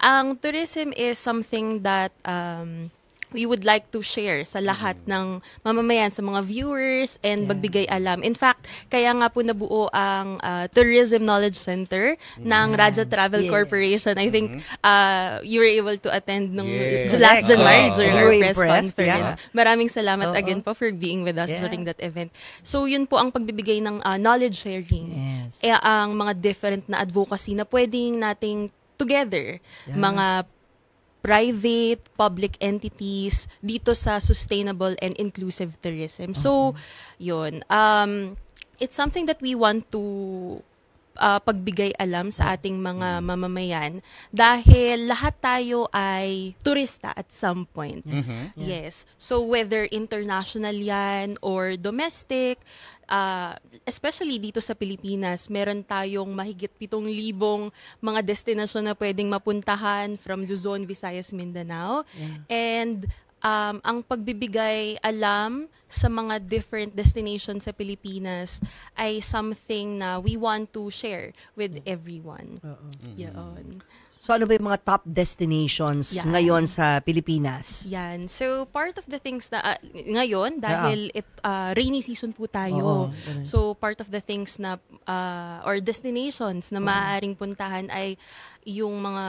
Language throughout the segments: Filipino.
Ang tourism is something that we would like to share sa lahat ng mamamayan, sa mga viewers, and magbigay alam. In fact, kaya nga po nabuo ang Tourism Knowledge Center ng Raja Travel Corporation. I think you were able to attend nung last January during our press conference. Maraming salamat again po for being with us during that event. So yun po ang pagbibigay ng knowledge sharing. Ang mga different na advocacy na pwedeng nating together, mga private, public entities dito sa sustainable and inclusive tourism. So, yun. It's something that we want to pagbigay alam sa ating mga mamamayan dahil lahat tayo ay turista at some point. Yes. So, whether international yan or domestic, especially dito sa Pilipinas, meron tayong mahigit 7,000 mga destinasyon na pwedeng mapuntahan from Luzon, Visayas, Mindanao. And ang pagbibigay alam sa mga different destinations sa Pilipinas ay something na we want to share with everyone. Yan. So ano ba yung mga top destinations ngayon sa Pilipinas? Yan. So part of the things na ngayon dahil rainy season po tayo. So part of the things na or destinations na maaaring puntahan ay yung mga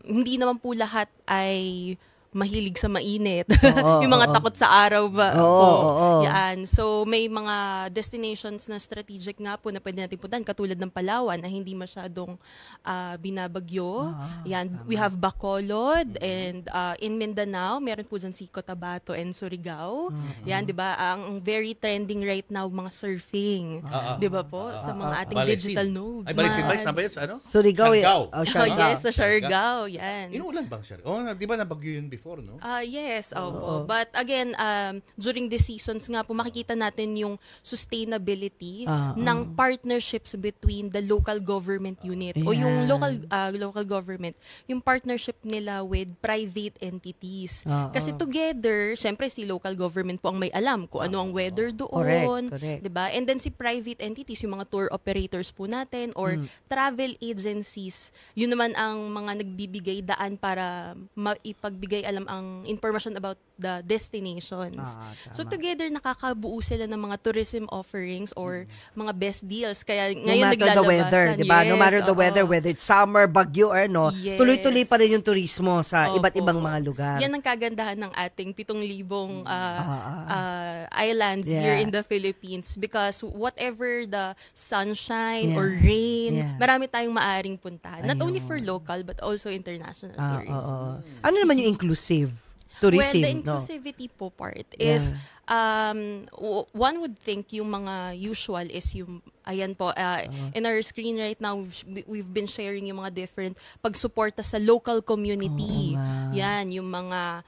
hindi naman po lahat ay mahilig sa mainit. Yung mga takot sa araw ba? Yan. So, may mga destinations na strategic nga po na pwede natin puntahan, katulad ng Palawan na hindi masyadong binabagyo. Yan. We have Bacolod and in Mindanao, meron po dyan si Cotabato and Surigao. Yan, di ba? Ang very trending right now, mga surfing. Di ba po? Sa mga ating digital nodes. Ay, Balisin ba sa ano? Surigao. Siargao. Yes, sa Siargao. Yan. Inuulan bang Siargao? Di ba nabagyo yun before, no? Yes, opo. But again, during the seasons nga po, makikita natin yung sustainability ng partnerships between the local government unit o yung local government, yung partnership nila with private entities. Kasi together, syempre si local government po ang may alam kung ano ang weather doon. Correct. Diba? And then si private entities, yung mga tour operators po natin or travel agencies, yun naman ang mga nagbibigay daan para maipagbigay alam ang information about the destinations. So together nakakabuo sila ng mga tourism offerings or mga best deals. Kaya ngayon naglalabasan. No matter the weather, diba? No matter the weather, whether it's summer, bagyo or no, tuloy-tuloy pa rin yung turismo sa iba't ibang mga lugar. Yan ang kagandahan ng ating 7,000 islands here in the Philippines because whatever the sunshine or rain, marami tayong maaaring puntahan. Not only for local but also international tourists. Ano naman yung inclusive tourism? Well, the inclusivity po part is one would think yung mga usual is yung ayan po in our screen right now we've been sharing yung mga different pagsuporta sa local community. Yan yung mga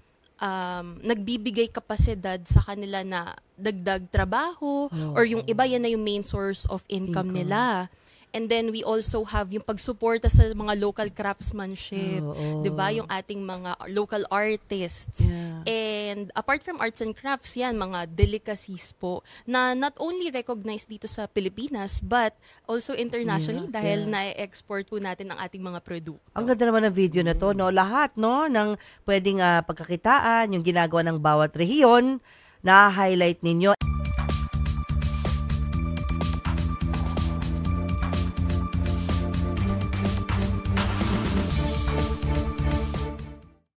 nagbibigay kapasidad sa kanila na dagdag trabaho or yung iba yan na yung main source of income nila. And then we also have yung pagsuporta sa mga local craftsmanship, 'di ba? Yung ating mga local artists. And apart from arts and crafts, yan mga delicacies po na not only recognized dito sa Pilipinas but also internationally dahil na-export po natin ang ating mga produkto. Ang ganda naman ng video na to, no? Lahat, no, ng pwedeng pagkakitaan, yung ginagawa ng bawat rehiyon na highlight ninyo.